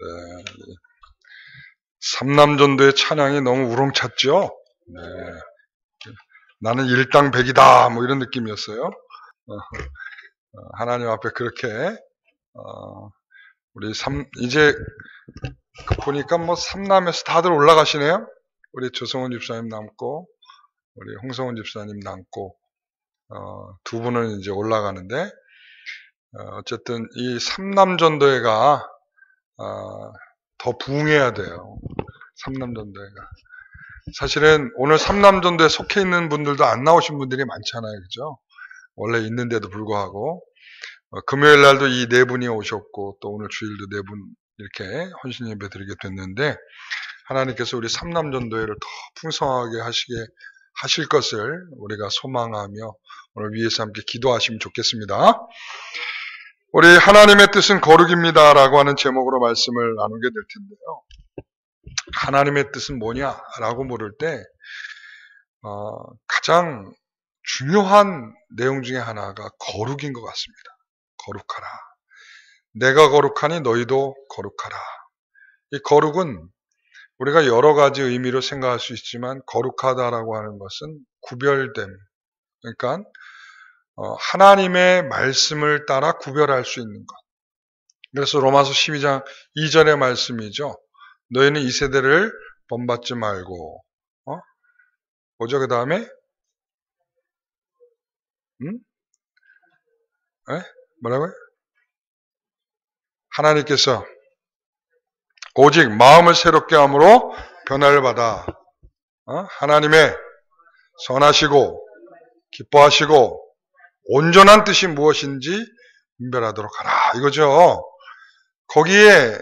네. 삼남전도의 찬양이 너무 우렁찼죠? 네. 나는 일당백이다 뭐 이런 느낌이었어요. 하나님 앞에 그렇게 우리 이제 보니까 뭐 삼남에서 다들 올라가시네요. 우리 조성훈 집사님 남고 우리 홍성훈 집사님 남고 두 분은 이제 올라가는데 어쨌든 이 삼남전도회가 더 부흥해야 돼요. 삼남전도회가. 사실은 오늘 삼남전도에 속해 있는 분들도 안 나오신 분들이 많잖아요. 그죠? 원래 있는데도 불구하고 금요일 날도 이 네 분이 오셨고 또 오늘 주일도 네 분 이렇게 헌신 예배 드리게 됐는데 하나님께서 우리 삼남전도회를 더 풍성하게 하실 것을 우리가 소망하며 오늘 위에서 함께 기도하시면 좋겠습니다. 우리 하나님의 뜻은 거룩입니다 라고 하는 제목으로 말씀을 나누게 될 텐데요. 하나님의 뜻은 뭐냐라고 물을 때 가장 중요한 내용 중에 하나가 거룩인 것 같습니다. 거룩하라. 내가 거룩하니 너희도 거룩하라. 이 거룩은 우리가 여러 가지 의미로 생각할 수 있지만 거룩하다라고 하는 것은 구별됨. 그러니까 하나님의 말씀을 따라 구별할 수 있는 것. 그래서 로마서 12장 2절의 말씀이죠. 너희는 이 세대를 본받지 말고 뭐죠 그 다음에? 뭐라고요? 하나님께서 오직 마음을 새롭게 함으로 변화를 받아 하나님의 선하시고 기뻐하시고 온전한 뜻이 무엇인지 분별하도록 하라 이거죠. 거기에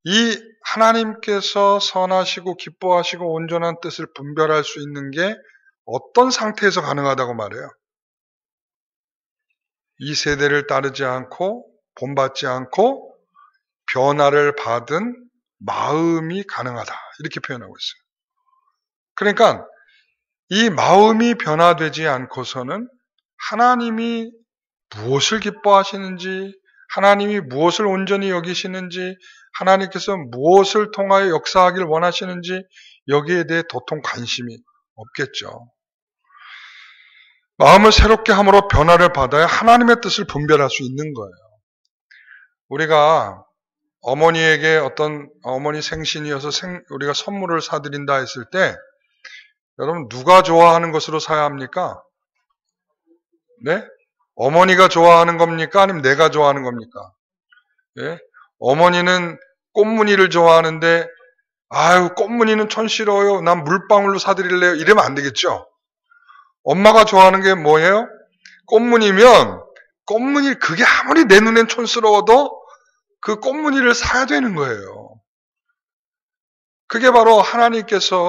이 하나님께서 선하시고 기뻐하시고 온전한 뜻을 분별할 수 있는 게 어떤 상태에서 가능하다고 말해요? 이 세대를 따르지 않고 본받지 않고 변화를 받은 마음이 가능하다 이렇게 표현하고 있어요. 그러니까 이 마음이 변화되지 않고서는 하나님이 무엇을 기뻐하시는지 하나님이 무엇을 온전히 여기시는지 하나님께서 무엇을 통하여 역사하길 원하시는지 여기에 대해 도통 관심이 없겠죠. 마음을 새롭게 함으로 변화를 받아야 하나님의 뜻을 분별할 수 있는 거예요. 우리가 어머니에게 어머니 생신이어서 우리가 선물을 사드린다 했을 때 여러분 누가 좋아하는 것으로 사야 합니까? 네? 어머니가 좋아하는 겁니까? 아니면 내가 좋아하는 겁니까? 예? 어머니는 꽃무늬를 좋아하는데 아유 꽃무늬는 촌스러워요. 난 물방울로 사드릴래요. 이러면 안 되겠죠. 엄마가 좋아하는 게 뭐예요? 꽃무늬면 꽃무늬 그게 아무리 내 눈엔 촌스러워도 그 꽃무늬를 사야 되는 거예요. 그게 바로 하나님의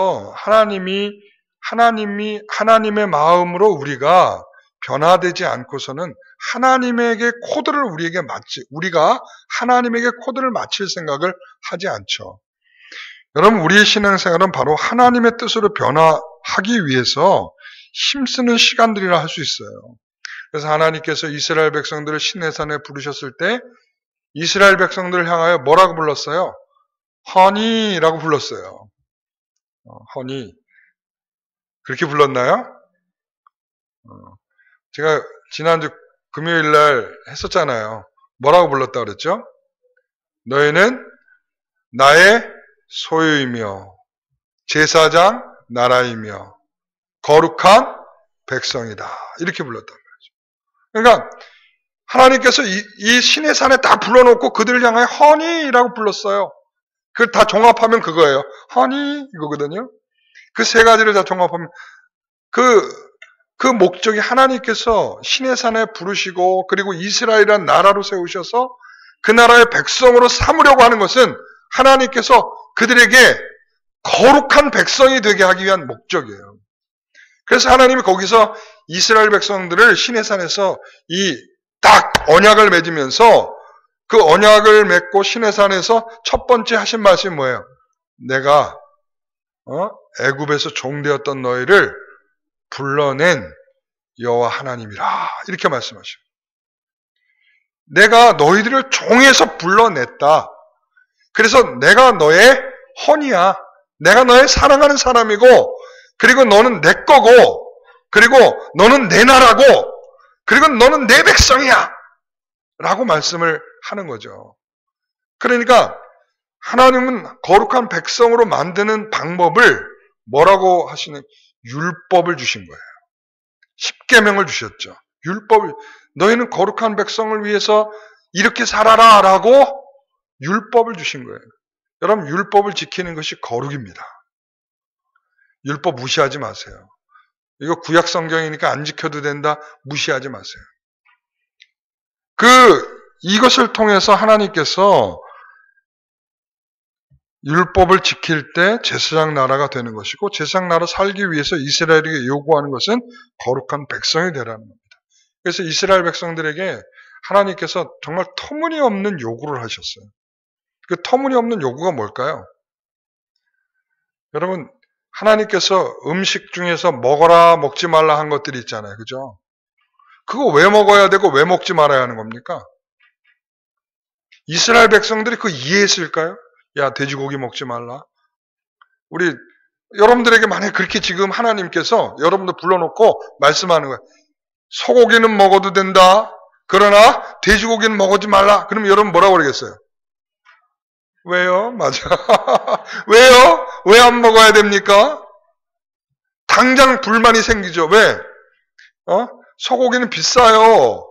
마음으로 우리가 변화되지 않고서는 하나님에게 코드를 우리가 하나님에게 코드를 맞출 생각을 하지 않죠. 여러분 우리의 신앙생활은 바로 하나님의 뜻으로 변화하기 위해서 힘쓰는 시간들이라 할 수 있어요. 그래서 하나님께서 이스라엘 백성들을 시내산에 부르셨을 때 이스라엘 백성들을 향하여 뭐라고 불렀어요? 허니라고 불렀어요. 허니. 그렇게 불렀나요? 제가 지난주 금요일 날 했었잖아요. 뭐라고 불렀다 그랬죠? 너희는 나의 소유이며 제사장 나라이며 거룩한 백성이다. 이렇게 불렀단 말이죠. 그러니까 하나님께서 이 신의 산에 다 불러놓고 그들을 향하여 허니라고 불렀어요. 그걸 다 종합하면 그거예요. 허니 이거거든요. 그 세 가지를 다 종합하면 그 목적이 하나님께서 신의 산에 부르시고 그리고 이스라엘이라는 나라로 세우셔서 그 나라의 백성으로 삼으려고 하는 것은 하나님께서 그들에게 거룩한 백성이 되게 하기 위한 목적이에요. 그래서 하나님이 거기서 이스라엘 백성들을 신의 산에서 딱 언약을 맺으면서 그 언약을 맺고 신의 산에서 첫 번째 하신 말씀이 뭐예요? 내가 애굽에서 종되었던 너희를 불러낸 여호와 하나님이라 이렇게 말씀하셔요. 내가 너희들을 종에서 불러냈다. 그래서 내가 너의 헌이야. 내가 너의 사랑하는 사람이고, 그리고 너는 내 거고, 그리고 너는 내 나라고, 그리고 너는 내 백성이야. 라고 말씀을 하는 거죠. 그러니까 하나님은 거룩한 백성으로 만드는 방법을 뭐라고 하시는, 율법을 주신 거예요. 십계명을 주셨죠. 율법을, 너희는 거룩한 백성을 위해서 이렇게 살아라 라고 율법을 주신 거예요. 여러분, 율법을 지키는 것이 거룩입니다. 율법 무시하지 마세요. 이거 구약 성경이니까 안 지켜도 된다, 무시하지 마세요. 이것을 통해서 하나님께서 율법을 지킬 때 제사장 나라가 되는 것이고, 제사장 나라 살기 위해서 이스라엘에게 요구하는 것은 거룩한 백성이 되라는 겁니다. 그래서 이스라엘 백성들에게 하나님께서 정말 터무니없는 요구를 하셨어요. 그 터무니없는 요구가 뭘까요? 여러분, 하나님께서 음식 중에서 먹어라 먹지 말라 한 것들이 있잖아요. 그죠? 그거 왜 먹어야 되고 왜 먹지 말아야 하는 겁니까? 이스라엘 백성들이 그거 이해했을까요? 야, 돼지고기 먹지 말라. 여러분들에게 만약에 그렇게 지금 하나님께서 여러분들 불러놓고 말씀하는 거예요. 소고기는 먹어도 된다. 그러나 돼지고기는 먹지 말라. 그러면 여러분 뭐라고 그러겠어요? 왜요? 맞아. 왜요? 왜 안 먹어야 됩니까? 당장 불만이 생기죠. 왜? 소고기는 비싸요.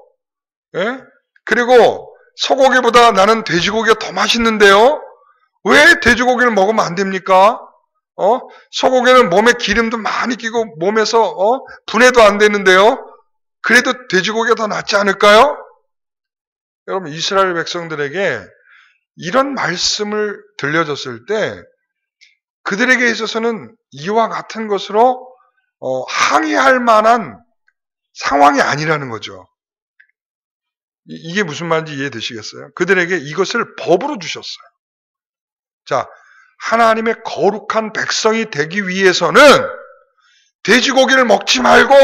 예? 그리고 소고기보다 나는 돼지고기가 더 맛있는데요? 왜 돼지고기를 먹으면 안 됩니까? 소고기는 몸에 기름도 많이 끼고 몸에서 분해도 안 되는데요? 그래도 돼지고기가 더 낫지 않을까요? 여러분, 이스라엘 백성들에게 이런 말씀을 들려줬을 때 그들에게 있어서는 이와 같은 것으로 항의할 만한 상황이 아니라는 거죠. 이게 무슨 말인지 이해되시겠어요? 그들에게 이것을 법으로 주셨어요. 자, 하나님의 거룩한 백성이 되기 위해서는 돼지고기를 먹지 말고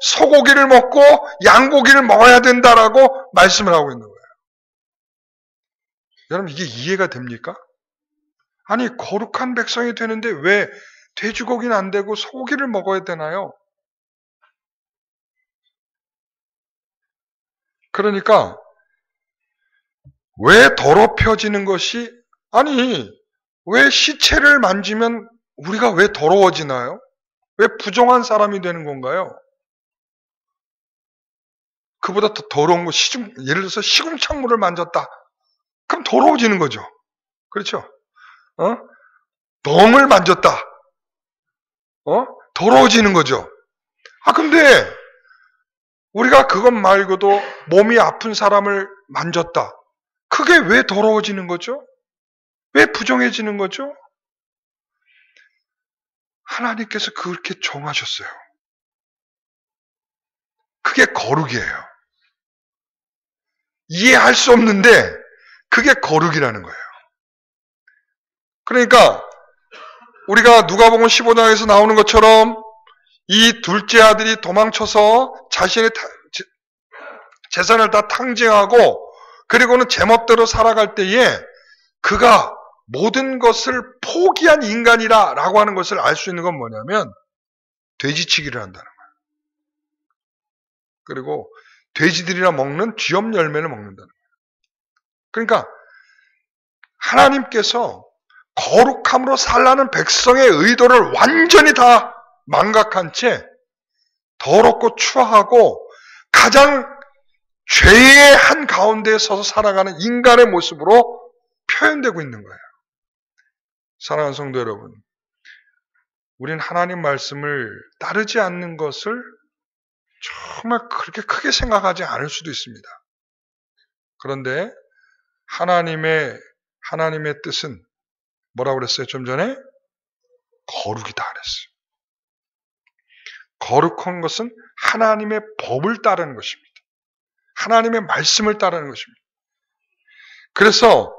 소고기를 먹고 양고기를 먹어야 된다라고 말씀을 하고 있는 거예요. 여러분, 이게 이해가 됩니까? 아니, 거룩한 백성이 되는데 왜 돼지고기는 안 되고 소고기를 먹어야 되나요? 그러니까 왜 더럽혀지는 것이, 아니, 왜 시체를 만지면 우리가 왜 더러워지나요? 왜 부정한 사람이 되는 건가요? 그보다 더 더러운 거, 예를 들어서 시궁창물을 만졌다. 그럼 더러워지는 거죠. 그렇죠? 덩을 만졌다. 더러워지는 거죠. 근데 우리가 그것 말고도 몸이 아픈 사람을 만졌다. 그게 왜 더러워지는 거죠? 왜 부정해지는 거죠? 하나님께서 그렇게 정하셨어요. 그게 거룩이에요. 이해할 수 없는데 그게 거룩이라는 거예요. 그러니까 우리가 누가복음 15장에서 나오는 것처럼 이 둘째 아들이 도망쳐서 자신의 재산을 다 탕진하고 그리고는 제멋대로 살아갈 때에 그가 모든 것을 포기한 인간이라 라고 하는 것을 알 수 있는 건 뭐냐면 돼지치기를 한다는 거예요. 그리고 돼지들이나 먹는 쥐염 열매를 먹는다는 거예요. 그러니까 하나님께서 거룩함으로 살라는 백성의 의도를 완전히 다 망각한 채 더럽고 추하고 가장 죄의 한 가운데에 서서 살아가는 인간의 모습으로 표현되고 있는 거예요. 사랑하는 성도 여러분, 우린 하나님 말씀을 따르지 않는 것을 정말 그렇게 크게 생각하지 않을 수도 있습니다. 그런데 하나님의 뜻은 뭐라고 그랬어요? 좀 전에 거룩이다 그랬어요. 거룩한 것은 하나님의 법을 따르는 것입니다. 하나님의 말씀을 따르는 것입니다. 그래서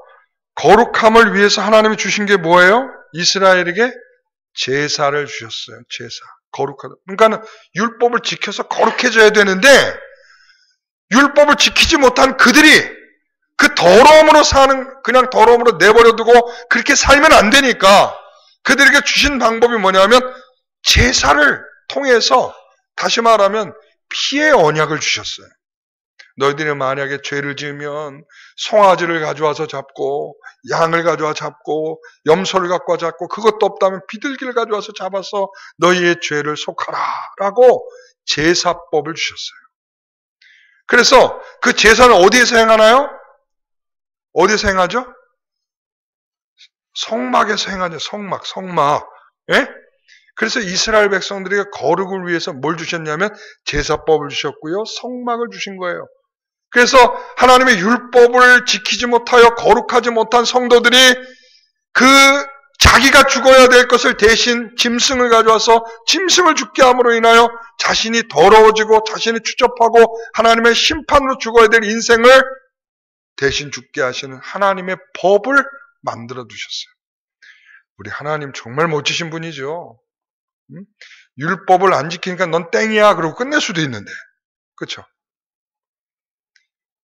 거룩함을 위해서 하나님이 주신 게 뭐예요? 이스라엘에게 제사를 주셨어요. 제사. 거룩하다. 그러니까 율법을 지켜서 거룩해져야 되는데 율법을 지키지 못한 그들이 그 더러움으로 그냥 더러움으로 내버려두고 그렇게 살면 안 되니까 그들에게 주신 방법이 뭐냐면 제사를 통해서, 다시 말하면 피의 언약을 주셨어요. 너희들이 만약에 죄를 지으면 송아지를 가져와서 잡고, 양을 가져와 잡고, 염소를 갖고 와 잡고, 그것도 없다면 비둘기를 가져와서 잡아서 너희의 죄를 속하라 라고 제사법을 주셨어요. 그래서 그 제사는 어디에서 행하나요? 어디에서 행하죠? 성막에서 행하죠. 성막. 예? 그래서 이스라엘 백성들에게 거룩을 위해서 뭘 주셨냐면 제사법을 주셨고요. 성막을 주신 거예요. 그래서 하나님의 율법을 지키지 못하여 거룩하지 못한 성도들이 그 자기가 죽어야 될 것을 대신 짐승을 가져와서 짐승을 죽게 함으로 인하여 자신이 더러워지고 자신이 추접하고 하나님의 심판으로 죽어야 될 인생을 대신 죽게 하시는 하나님의 법을 만들어 두셨어요. 우리 하나님 정말 멋지신 분이죠. 율법을 안 지키니까 넌 땡이야 그러고 끝낼 수도 있는데, 그렇죠?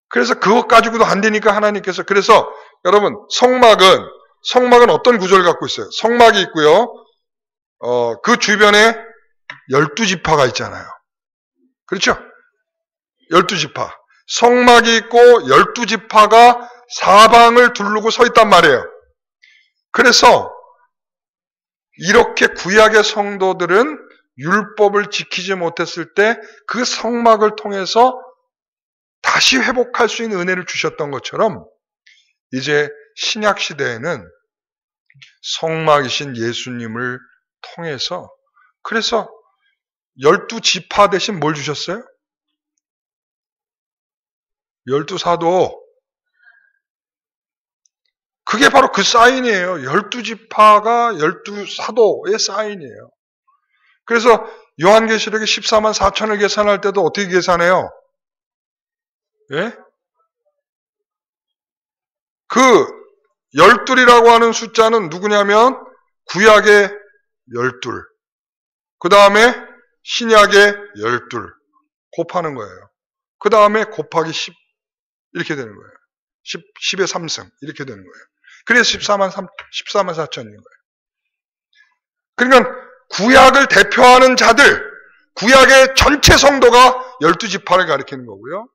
그래서 그것 가지고도 안 되니까 하나님께서, 그래서 여러분 성막은 어떤 구조를 갖고 있어요? 성막이 있고요. 그 주변에 12지파가 있잖아요. 그렇죠? 12지파. 성막이 있고 12지파가 사방을 두르고 서 있단 말이에요. 그래서 이렇게 구약의 성도들은 율법을 지키지 못했을 때 그 성막을 통해서 다시 회복할 수 있는 은혜를 주셨던 것처럼 이제 신약 시대에는 성막이신 예수님을 통해서, 그래서 12지파 대신 뭘 주셨어요? 12사도. 그게 바로 그 사인이에요. 12지파가 12사도의 사인이에요. 그래서 요한계시록에 14만 4천을 계산할 때도 어떻게 계산해요? 예? 그 12이라고 하는 숫자는 누구냐면 구약의 12, 그 다음에 신약의 12 곱하는 거예요. 그 다음에 곱하기 10 이렇게 되는 거예요. 10의 3승 이렇게 되는 거예요. 그래서 14만 4천인 거예요. 그러니까 구약을 대표하는 자들, 구약의 전체 성도가 12지파를 가리키는 거고요.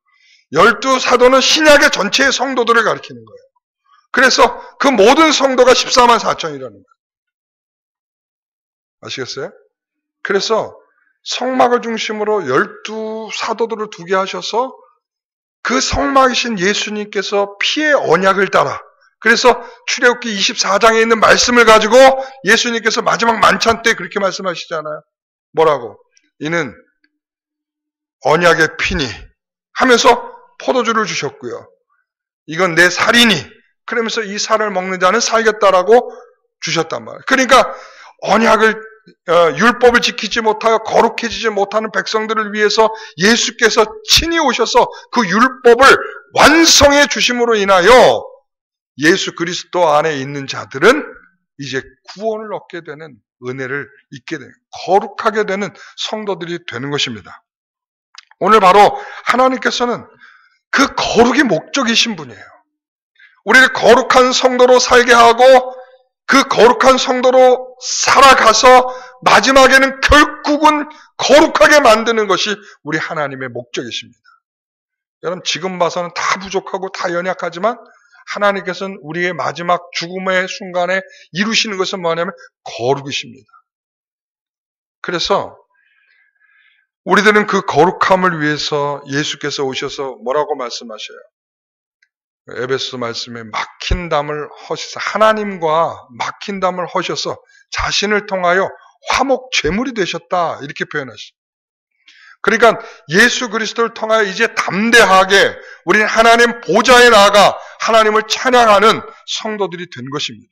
12사도는 신약의 전체의 성도들을 가리키는 거예요. 그래서 그 모든 성도가 14만 4천이라는 거예요. 아시겠어요? 그래서 성막을 중심으로 12사도들을 두게 하셔서 그 성막이신 예수님께서 피의 언약을 따라, 그래서 출애굽기 24장에 있는 말씀을 가지고 예수님께서 마지막 만찬 때 그렇게 말씀하시잖아요. 뭐라고? 이는 언약의 피니 하면서 포도주를 주셨고요. 이건 내 살이니 그러면서 이 살을 먹는 자는 살겠다라고 주셨단 말이에요. 그러니까 언약을 율법을 지키지 못하여 거룩해지지 못하는 백성들을 위해서 예수께서 친히 오셔서 그 율법을 완성해 주심으로 인하여 예수 그리스도 안에 있는 자들은 이제 구원을 얻게 되는 은혜를 잊게 되는, 거룩하게 되는 성도들이 되는 것입니다. 오늘 바로 하나님께서는 그 거룩이 목적이신 분이에요. 우리를 거룩한 성도로 살게 하고 그 거룩한 성도로 살아가서 마지막에는 결국은 거룩하게 만드는 것이 우리 하나님의 목적이십니다. 여러분 지금 봐서는 다 부족하고 다 연약하지만 하나님께서는 우리의 마지막 죽음의 순간에 이루시는 것은 뭐냐면 거룩이십니다. 그래서 우리들은 그 거룩함을 위해서 예수께서 오셔서 뭐라고 말씀하셔요? 에베소 말씀에 막힌 담을 허셔서, 하나님과 막힌 담을 허셔서 자신을 통하여 화목 제물이 되셨다 이렇게 표현하시죠. 그러니까 예수 그리스도를 통하여 이제 담대하게 우리는 하나님 보좌에 나아가 하나님을 찬양하는 성도들이 된 것입니다.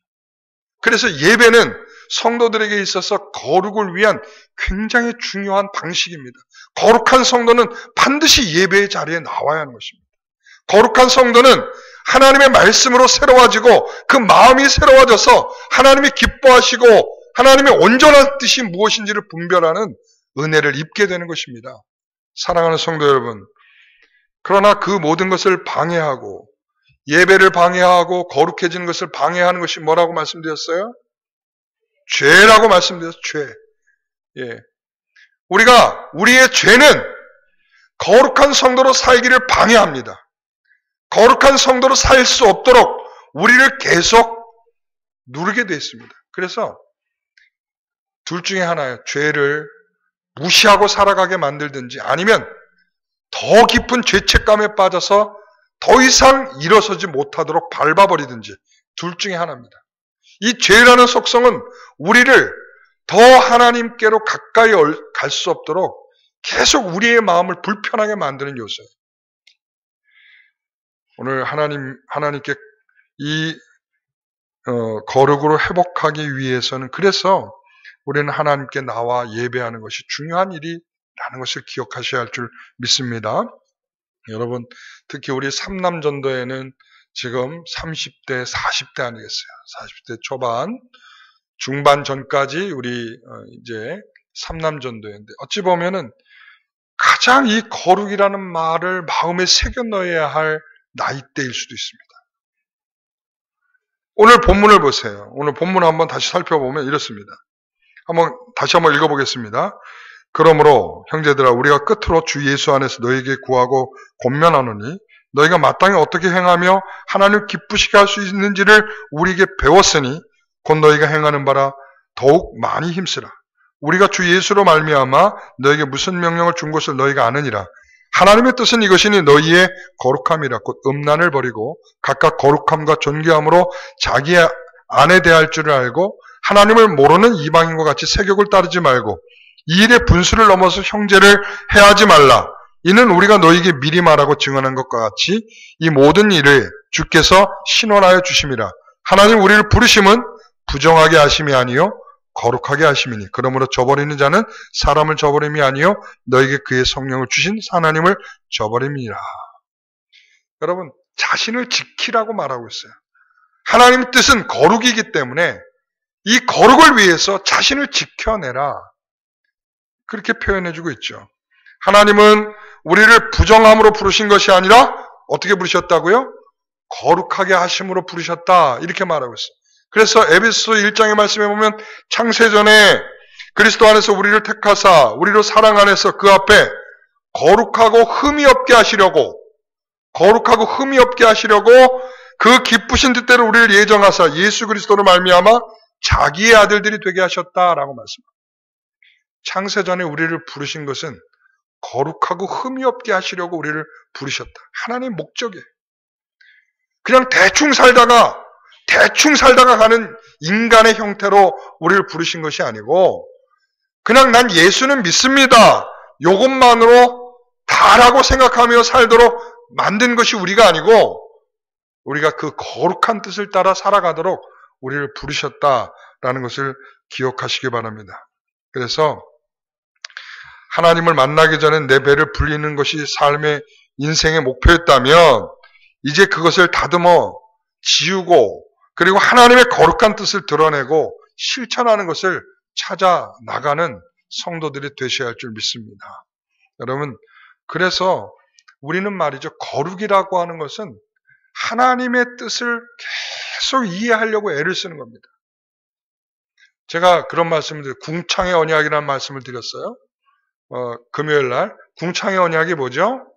그래서 예배는 성도들에게 있어서 거룩을 위한 굉장히 중요한 방식입니다. 거룩한 성도는 반드시 예배의 자리에 나와야 하는 것입니다. 거룩한 성도는 하나님의 말씀으로 새로워지고 그 마음이 새로워져서 하나님이 기뻐하시고 하나님의 온전한 뜻이 무엇인지를 분별하는 은혜를 입게 되는 것입니다. 사랑하는 성도 여러분, 그러나 그 모든 것을 방해하고 예배를 방해하고 거룩해지는 것을 방해하는 것이 뭐라고 말씀드렸어요? 죄라고 말씀드렸어요. 죄. 예. 우리의 죄는 거룩한 성도로 살기를 방해합니다. 거룩한 성도로 살 수 없도록 우리를 계속 누르게 되어 있습니다. 그래서 둘 중에 하나예요. 죄를 무시하고 살아가게 만들든지 아니면 더 깊은 죄책감에 빠져서 더 이상 일어서지 못하도록 밟아버리든지 둘 중에 하나입니다. 이 죄라는 속성은 우리를 더 하나님께로 가까이 갈 수 없도록 계속 우리의 마음을 불편하게 만드는 요소예요. 오늘 하나님께 이 거룩으로 회복하기 위해서는 그래서 우리는 하나님께 나와 예배하는 것이 중요한 일이라는 것을 기억하셔야 할 줄 믿습니다. 여러분, 특히 우리 삼남전도에는 지금 30대, 40대 아니겠어요? 40대 초반, 중반 전까지 우리 이제 삼남전도인데 어찌 보면은 가장 이 거룩이라는 말을 마음에 새겨 넣어야 할 나이대일 수도 있습니다. 오늘 본문을 보세요. 오늘 본문을 한번 다시 살펴보면 이렇습니다. 다시 한번 읽어보겠습니다. 그러므로 형제들아 우리가 끝으로 주 예수 안에서 너에게 구하고 권면하노니 너희가 마땅히 어떻게 행하며 하나님을 기쁘시게 할 수 있는지를 우리에게 배웠으니 곧 너희가 행하는 바라 더욱 많이 힘쓰라. 우리가 주 예수로 말미암아 너에게 무슨 명령을 준 것을 너희가 아느니라. 하나님의 뜻은 이것이니 너희의 거룩함이라. 곧 음란을 버리고 각각 거룩함과 존귀함으로 자기 안에 대할 줄을 알고 하나님을 모르는 이방인과 같이 세욕을 따르지 말고 이 일의 분수를 넘어서 형제를 해하지 말라. 이는 우리가 너희에게 미리 말하고 증언한 것과 같이 이 모든 일을 주께서 신원하여 주심이라. 하나님 우리를 부르심은 부정하게 하심이 아니요 거룩하게 하심이니 그러므로 저버리는 자는 사람을 저버림이 아니요 너에게 그의 성령을 주신 하나님을 저버림이라. 여러분, 자신을 지키라고 말하고 있어요. 하나님의 뜻은 거룩이기 때문에 이 거룩을 위해서 자신을 지켜내라. 그렇게 표현해주고 있죠. 하나님은 우리를 부정함으로 부르신 것이 아니라 어떻게 부르셨다고요? 거룩하게 하심으로 부르셨다. 이렇게 말하고 있어요. 그래서 에베소서 1장의 말씀에 보면 창세전에 그리스도 안에서 우리를 택하사 우리로 사랑 안에서 그 앞에 거룩하고 흠이 없게 하시려고 그 기쁘신 뜻대로 우리를 예정하사 예수 그리스도로 말미암아 자기의 아들들이 되게 하셨다라고 말씀합니다. 창세전에 우리를 부르신 것은 거룩하고 흠이 없게 하시려고 우리를 부르셨다. 하나님의 목적이에요. 그냥 대충 살다가 가는 인간의 형태로 우리를 부르신 것이 아니고 그냥 난 예수는 믿습니다. 이것만으로 다라고 생각하며 살도록 만든 것이 우리가 아니고 우리가 그 거룩한 뜻을 따라 살아가도록 우리를 부르셨다라는 것을 기억하시기 바랍니다. 그래서 하나님을 만나기 전에 내 배를 불리는 것이 삶의 인생의 목표였다면 이제 그것을 다듬어 지우고 그리고 하나님의 거룩한 뜻을 드러내고 실천하는 것을 찾아 나가는 성도들이 되셔야 할 줄 믿습니다. 여러분, 그래서 우리는 말이죠. 거룩이라고 하는 것은 하나님의 뜻을 계속 이해하려고 애를 쓰는 겁니다. 제가 그런 말씀을 드려요. 궁창의 언약이라는 말씀을 드렸어요. 금요일 날. 궁창의 언약이 뭐죠?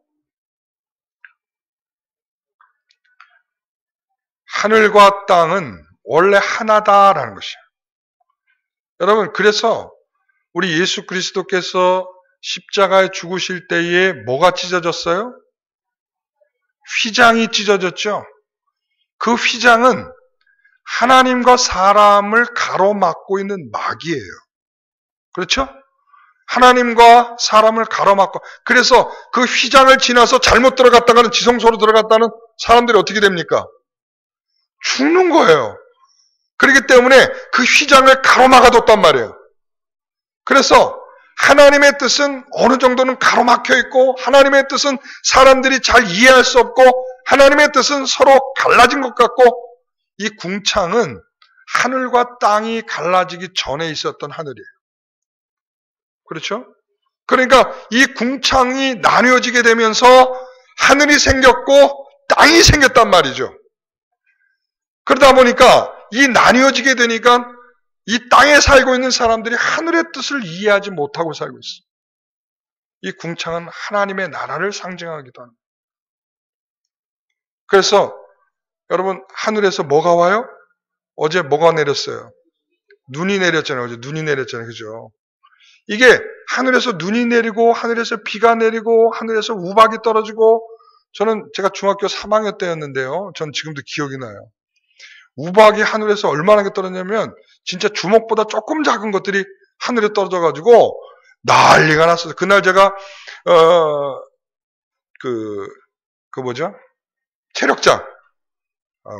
하늘과 땅은 원래 하나다라는 것이에요. 여러분, 그래서 우리 예수 그리스도께서 십자가에 죽으실 때에 뭐가 찢어졌어요? 휘장이 찢어졌죠. 그 휘장은 하나님과 사람을 가로막고 있는 막이에요. 그렇죠? 하나님과 사람을 가로막고 그래서 그 휘장을 지나서 잘못 들어갔다가는 지성소로 들어갔다는 사람들이 어떻게 됩니까? 죽는 거예요. 그렇기 때문에 그 휘장을 가로막아뒀단 말이에요. 그래서 하나님의 뜻은 어느 정도는 가로막혀 있고 하나님의 뜻은 사람들이 잘 이해할 수 없고 하나님의 뜻은 서로 갈라진 것 같고 이 궁창은 하늘과 땅이 갈라지기 전에 있었던 하늘이에요. 그렇죠? 그러니까 이 궁창이 나뉘어지게 되면서 하늘이 생겼고 땅이 생겼단 말이죠. 그러다 보니까 이 나뉘어지게 되니까 이 땅에 살고 있는 사람들이 하늘의 뜻을 이해하지 못하고 살고 있어요. 이 궁창은 하나님의 나라를 상징하기도 합니다. 그래서 여러분 하늘에서 뭐가 와요? 어제 뭐가 내렸어요? 눈이 내렸잖아요. 어제 눈이 내렸잖아요. 그죠? 이게 하늘에서 눈이 내리고 하늘에서 비가 내리고 하늘에서 우박이 떨어지고 제가 중학교 3학년 때였는데요. 전 지금도 기억이 나요. 우박이 하늘에서 얼마나 떨어졌냐면 진짜 주먹보다 조금 작은 것들이 하늘에 떨어져가지고 난리가 났어요. 그날 제가 체력장.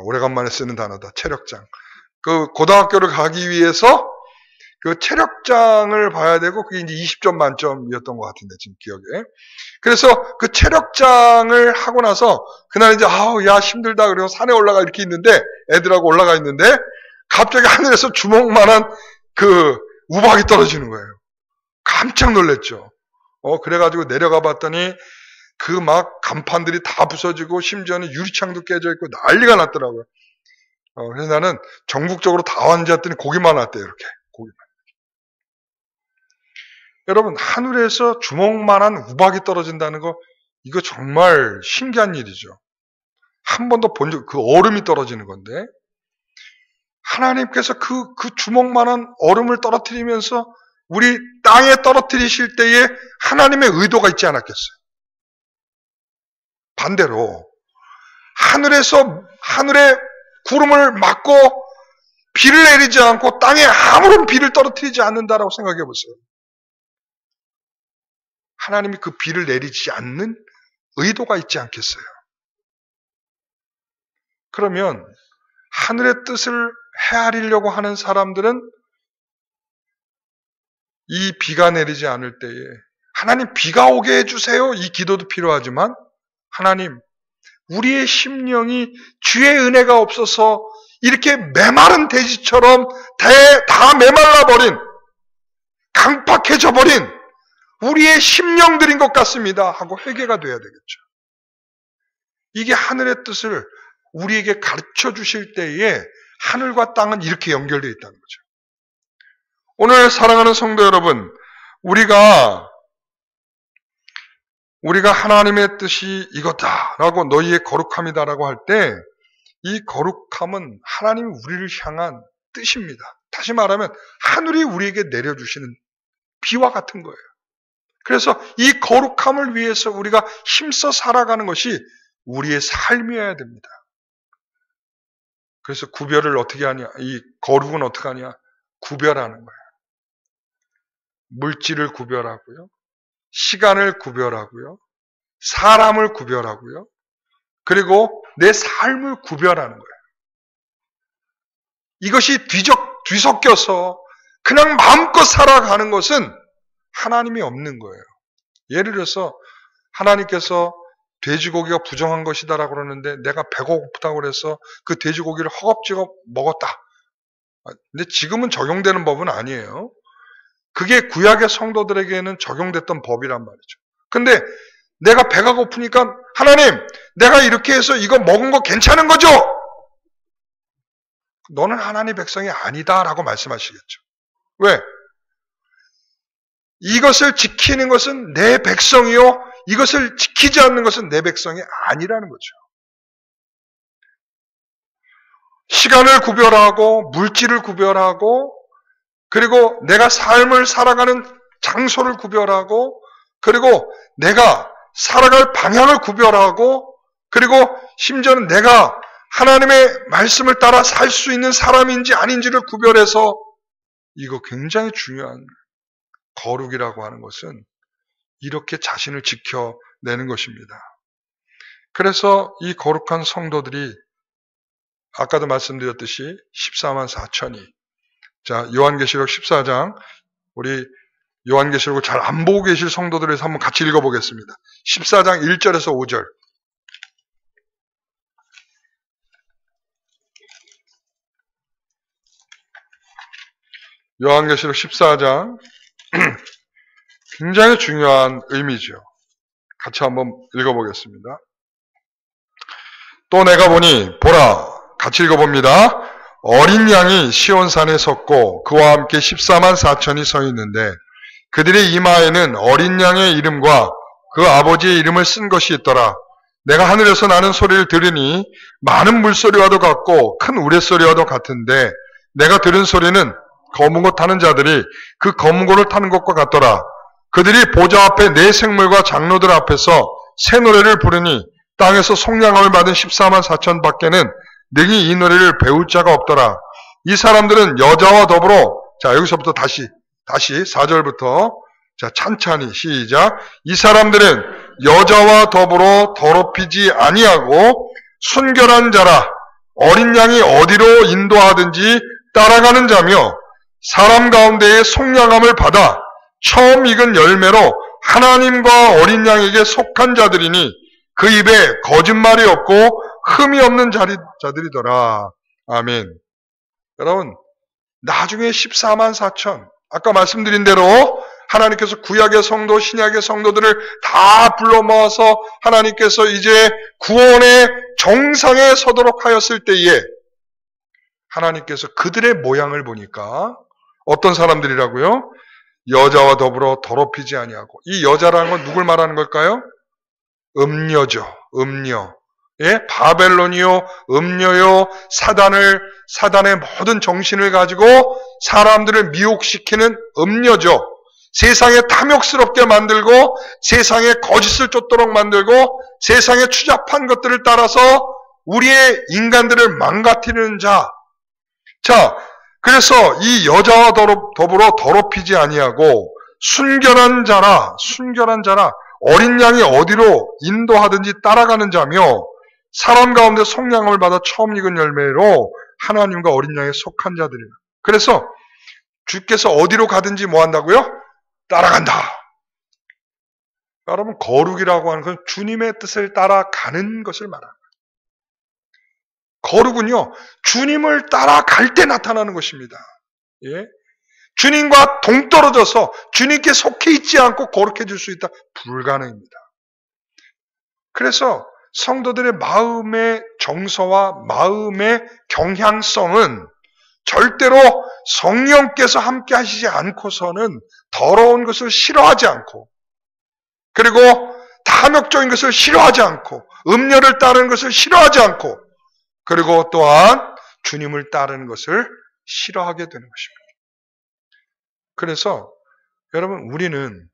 오래간만에 쓰는 단어다. 체력장. 그 고등학교를 가기 위해서 그 체력장을 봐야 되고 그게 이제 20점 만점이었던 것 같은데 지금 기억에. 그래서 그 체력장을 하고 나서 그날 이제 야 힘들다 그래서 산에 올라가 이렇게 있는데 애들하고 올라가 있는데 갑자기 하늘에서 주먹만한 그 우박이 떨어지는 거예요. 깜짝 놀랐죠. 그래가지고 내려가 봤더니 그 막 간판들이 다 부서지고 심지어는 유리창도 깨져 있고 난리가 났더라고요. 그래서 나는 전국적으로 다 왔는지 했더니 거기만 왔대요. 이렇게 거기만. 여러분 하늘에서 주먹만한 우박이 떨어진다는 거 이거 정말 신기한 일이죠. 한 번도 본 적, 그 얼음이 떨어지는 건데 하나님께서 그 주먹만한 얼음을 떨어뜨리면서 우리 땅에 떨어뜨리실 때에 하나님의 의도가 있지 않았겠어요. 반대로 하늘에 구름을 막고 비를 내리지 않고 땅에 아무런 비를 떨어뜨리지 않는다라고 생각해 보세요. 하나님이 그 비를 내리지 않는 의도가 있지 않겠어요? 그러면 하늘의 뜻을 헤아리려고 하는 사람들은 이 비가 내리지 않을 때에 하나님 비가 오게 해주세요. 이 기도도 필요하지만 하나님 우리의 심령이 주의 은혜가 없어서 이렇게 메마른 돼지처럼 다 메말라버린 강팍해져버린 우리의 심령들인 것 같습니다 하고 회개가 돼야 되겠죠. 이게 하늘의 뜻을 우리에게 가르쳐 주실 때에 하늘과 땅은 이렇게 연결되어 있다는 거죠. 오늘 사랑하는 성도 여러분, 우리가 하나님의 뜻이 이거다라고 너희의 거룩함이다라고 할 때 이 거룩함은 하나님이 우리를 향한 뜻입니다. 다시 말하면 하늘이 우리에게 내려주시는 비와 같은 거예요. 그래서 이 거룩함을 위해서 우리가 힘써 살아가는 것이 우리의 삶이어야 됩니다. 그래서 구별을 어떻게 하냐? 이 거룩은 어떻게 하냐? 구별하는 거예요. 물질을 구별하고요. 시간을 구별하고요. 사람을 구별하고요. 그리고 내 삶을 구별하는 거예요. 이것이 뒤섞여서 그냥 마음껏 살아가는 것은 하나님이 없는 거예요. 예를 들어서 하나님께서 돼지고기가 부정한 것이다라고 그러는데 내가 배고프다고 그래서 그 돼지고기를 허겁지겁 먹었다. 근데 지금은 적용되는 법은 아니에요. 그게 구약의 성도들에게는 적용됐던 법이란 말이죠. 근데 내가 배가 고프니까 하나님 내가 이렇게 해서 이거 먹은 거 괜찮은 거죠? 너는 하나님의 백성이 아니다라고 말씀하시겠죠. 왜? 이것을 지키는 것은 내 백성이요. 이것을 지키지 않는 것은 내 백성이 아니라는 거죠. 시간을 구별하고 물질을 구별하고 그리고 내가 삶을 살아가는 장소를 구별하고 그리고 내가 살아갈 방향을 구별하고 그리고 심지어는 내가 하나님의 말씀을 따라 살 수 있는 사람인지 아닌지를 구별해서 이거 굉장히 중요한 거룩이라고 하는 것은 이렇게 자신을 지켜내는 것입니다. 그래서 이 거룩한 성도들이 아까도 말씀드렸듯이 14만 4천이 자 요한계시록 14장 우리 요한계시록을 잘 안 보고 계실 성도들에서 한번 같이 읽어보겠습니다. 14장 1절에서 5절 요한계시록 14장 굉장히 중요한 의미죠. 같이 한번 읽어보겠습니다. 또 내가 보니 보라 같이 읽어봅니다. 어린 양이 시온산에 섰고 그와 함께 14만 4천이 서 있는데 그들의 이마에는 어린 양의 이름과 그 아버지의 이름을 쓴 것이 있더라. 내가 하늘에서 나는 소리를 들으니 많은 물소리와도 같고 큰 우레소리와도 같은데 내가 들은 소리는 검은 것 타는 자들이 그 검은 것을 타는 것과 같더라. 그들이 보좌 앞에 네 생물과 장로들 앞에서 새 노래를 부르니 땅에서 속량함을 받은 14만 4천 밖에는 능히 이 노래를 배울 자가 없더라. 이 사람들은 여자와 더불어, 자 여기서부터 다시 4절부터 자 찬찬히 시작. 이 사람들은 여자와 더불어 더럽히지 아니하고 순결한 자라. 어린 양이 어디로 인도하든지 따라가는 자며 사람 가운데에 속량함을 받아 처음 익은 열매로 하나님과 어린 양에게 속한 자들이니 그 입에 거짓말이 없고 흠이 없는 자들이더라. 아멘. 여러분, 나중에 14만 4천, 아까 말씀드린 대로 하나님께서 구약의 성도, 신약의 성도들을 다 불러 모아서 하나님께서 이제 구원의 정상에 서도록 하였을 때에 하나님께서 그들의 모양을 보니까 어떤 사람들이라고요? 여자와 더불어 더럽히지 아니하고. 이 여자라는 건 누굴 말하는 걸까요? 음녀죠. 음녀. 예? 바벨론이요, 음녀요, 사단의 모든 정신을 가지고 사람들을 미혹시키는 음녀죠. 세상에 탐욕스럽게 만들고, 세상에 거짓을 쫓도록 만들고, 세상에 추잡한 것들을 따라서 우리의 인간들을 망가뜨리는 자. 자, 그래서 이 여자와 더불어 더럽히지 아니하고 순결한 자라, 어린 양이 어디로 인도하든지 따라가는 자며 사람 가운데 속량함을 받아 처음 익은 열매로 하나님과 어린 양에 속한 자들이라. 그래서 주께서 어디로 가든지 뭐 한다고요? 따라간다. 여러분, 거룩이라고 하는 건 주님의 뜻을 따라가는 것을 말합니다. 거룩은요, 주님을 따라갈 때 나타나는 것입니다. 예? 주님과 동떨어져서 주님께 속해 있지 않고 거룩해질 수 있다? 불가능입니다. 그래서 성도들의 마음의 정서와 마음의 경향성은 절대로 성령께서 함께 하시지 않고서는 더러운 것을 싫어하지 않고, 그리고 탐욕적인 것을 싫어하지 않고, 음료를 따르는 것을 싫어하지 않고, 그리고 또한 주님을 따르는 것을 싫어하게 되는 것입니다. 그래서 여러분, 우리는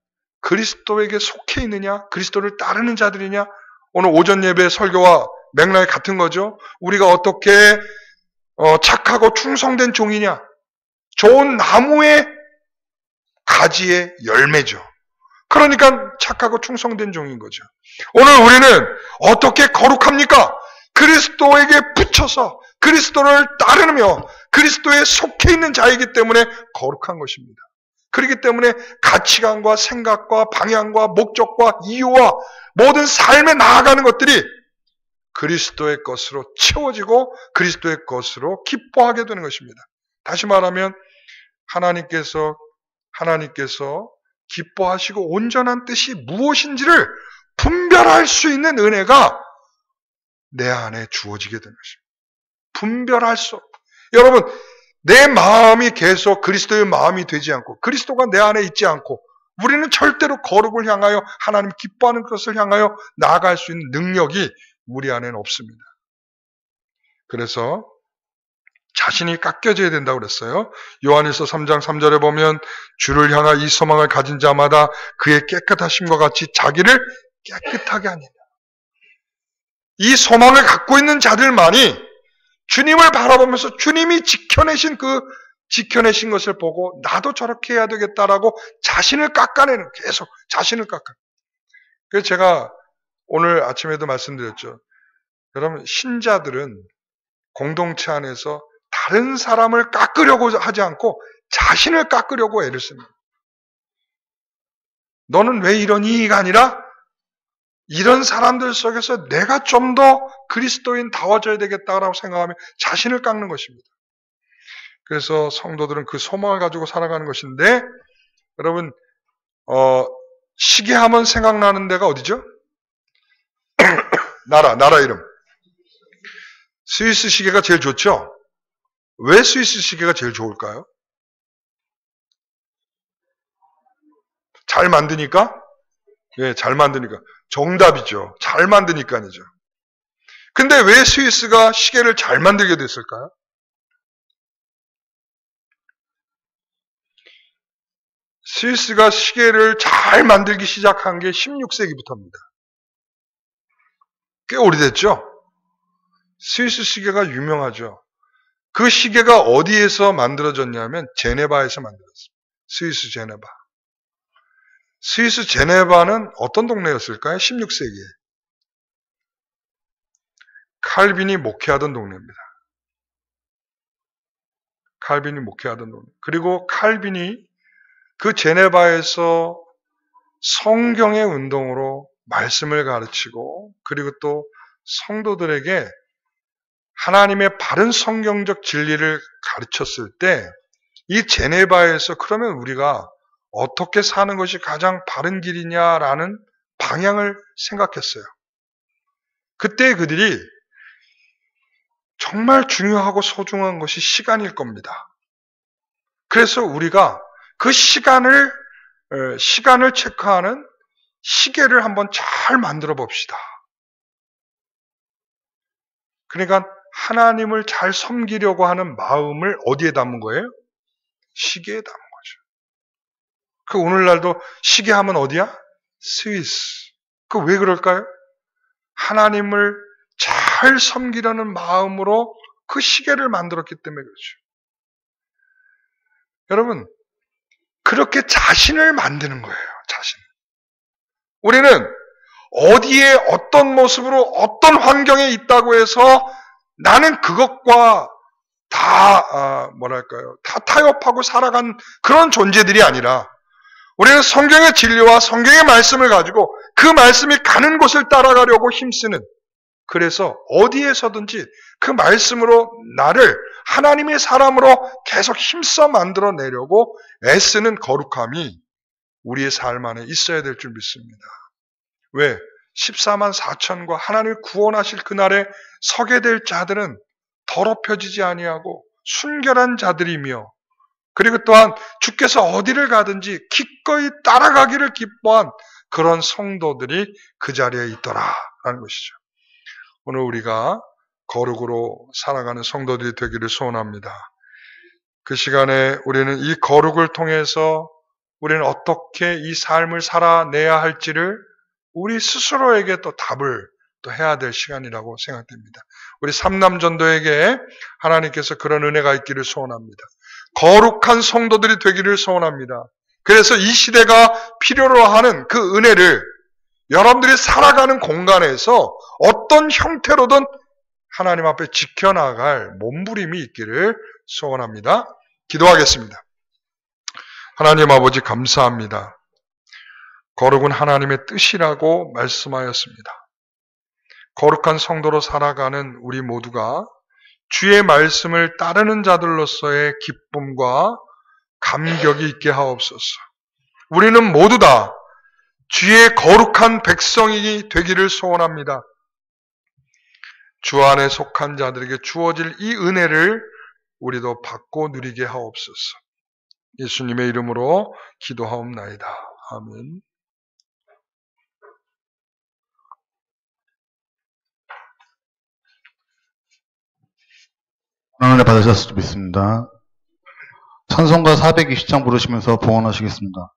그리스도에게 속해 있느냐, 그리스도를 따르는 자들이냐, 오늘 오전 예배 설교와 맥락이 같은 거죠. 우리가 어떻게 착하고 충성된 종이냐, 좋은 나무의 가지의 열매죠. 그러니까 착하고 충성된 종인 거죠. 오늘 우리는 어떻게 거룩합니까? 그리스도에게 붙여서 그리스도를 따르며 그리스도에 속해 있는 자이기 때문에 거룩한 것입니다. 그렇기 때문에 가치관과 생각과 방향과 목적과 이유와 모든 삶에 나아가는 것들이 그리스도의 것으로 채워지고 그리스도의 것으로 기뻐하게 되는 것입니다. 다시 말하면 하나님께서 기뻐하시고 온전한 뜻이 무엇인지를 분별할 수 있는 은혜가 내 안에 주어지게 되는 것입니다. 분별할 수 없고, 여러분, 내 마음이 계속 그리스도의 마음이 되지 않고 그리스도가 내 안에 있지 않고 우리는 절대로 거룩을 향하여 하나님 기뻐하는 것을 향하여 나아갈 수 있는 능력이 우리 안에는 없습니다. 그래서 자신이 깎여져야 된다고 그랬어요. 요한일서 3장 3절에 보면 주를 향한 이 소망을 가진 자마다 그의 깨끗하심과 같이 자기를 깨끗하게 하니라. 이 소망을 갖고 있는 자들만이 주님을 바라보면서 주님이 지켜내신 것을 보고 나도 저렇게 해야 되겠다라고 자신을 깎아내는, 계속 자신을 깎아. 그래서 제가 오늘 아침에도 말씀드렸죠. 여러분, 신자들은 공동체 안에서 다른 사람을 깎으려고 하지 않고 자신을 깎으려고 애를 씁니다. 너는 왜 이러니가 아니라 이런 사람들 속에서 내가 좀 더 그리스도인다워져야 되겠다라고 생각하면 자신을 깎는 것입니다. 그래서 성도들은 그 소망을 가지고 살아가는 것인데, 여러분, 시계하면 생각나는 데가 어디죠? 나라 이름. 스위스 시계가 제일 좋죠? 왜 스위스 시계가 제일 좋을까요? 잘 만드니까? 예, 잘 만드니까. 정답이죠. 잘 만드니까이죠. 근데 왜 스위스가 시계를 잘 만들게 됐을까요? 스위스가 시계를 잘 만들기 시작한 게 16세기부터입니다. 꽤 오래됐죠? 스위스 시계가 유명하죠. 그 시계가 어디에서 만들어졌냐면 제네바에서 만들어졌습니다. 스위스 제네바. 스위스 제네바는 어떤 동네였을까요? 16세기에. 칼빈이 목회하던 동네입니다. 칼빈이 목회하던 동네. 그리고 칼빈이 그 제네바에서 성경의 운동으로 말씀을 가르치고 그리고 또 성도들에게 하나님의 바른 성경적 진리를 가르쳤을 때 이 제네바에서 그러면 우리가 어떻게 사는 것이 가장 바른 길이냐라는 방향을 생각했어요. 그때 그들이 정말 중요하고 소중한 것이 시간일 겁니다. 그래서 우리가 그 시간을 체크하는 시계를 한번 잘 만들어 봅시다. 그러니까 하나님을 잘 섬기려고 하는 마음을 어디에 담은 거예요? 시계에 담은 거죠. 그 오늘날도 시계 하면 어디야? 스위스. 그 왜 그럴까요? 하나님을 잘 섬기려는 마음으로 그 시계를 만들었기 때문에 그렇죠. 여러분, 그렇게 자신을 만드는 거예요. 자신. 우리는 어디에 어떤 모습으로 어떤 환경에 있다고 해서 나는 그것과 다 타협하고 살아간 그런 존재들이 아니라 우리는 성경의 진리와 성경의 말씀을 가지고 그 말씀이 가는 곳을 따라가려고 힘쓰는, 그래서 어디에서든지 그 말씀으로 나를 하나님의 사람으로 계속 힘써 만들어내려고 애쓰는 거룩함이 우리의 삶 안에 있어야 될 줄 믿습니다. 왜? 14만 4천과 하나님을 구원하실 그날에 서게 될 자들은 더럽혀지지 아니하고 순결한 자들이며, 그리고 또한 주께서 어디를 가든지 기꺼이 따라가기를 기뻐한 그런 성도들이 그 자리에 있더라라는 것이죠. 오늘 우리가 거룩으로 살아가는 성도들이 되기를 소원합니다. 그 시간에 우리는 이 거룩을 통해서 우리는 어떻게 이 삶을 살아내야 할지를 우리 스스로에게 또 답을 또 해야 될 시간이라고 생각됩니다. 우리 삼남전도에게 하나님께서 그런 은혜가 있기를 소원합니다. 거룩한 성도들이 되기를 소원합니다. 그래서 이 시대가 필요로 하는 그 은혜를 여러분들이 살아가는 공간에서 어떤 형태로든 하나님 앞에 지켜나갈 몸부림이 있기를 소원합니다. 기도하겠습니다. 하나님 아버지 감사합니다. 거룩은 하나님의 뜻이라고 말씀하였습니다. 거룩한 성도로 살아가는 우리 모두가 주의 말씀을 따르는 자들로서의 기쁨과 감격이 있게 하옵소서. 우리는 모두 다 주의 거룩한 백성이 되기를 소원합니다. 주 안에 속한 자들에게 주어질 이 은혜를 우리도 받고 누리게 하옵소서. 예수님의 이름으로 기도하옵나이다. 아멘. 은혜 받으셨을 줄 믿습니다. 찬송가 420장 부르시면서 봉헌하시겠습니다.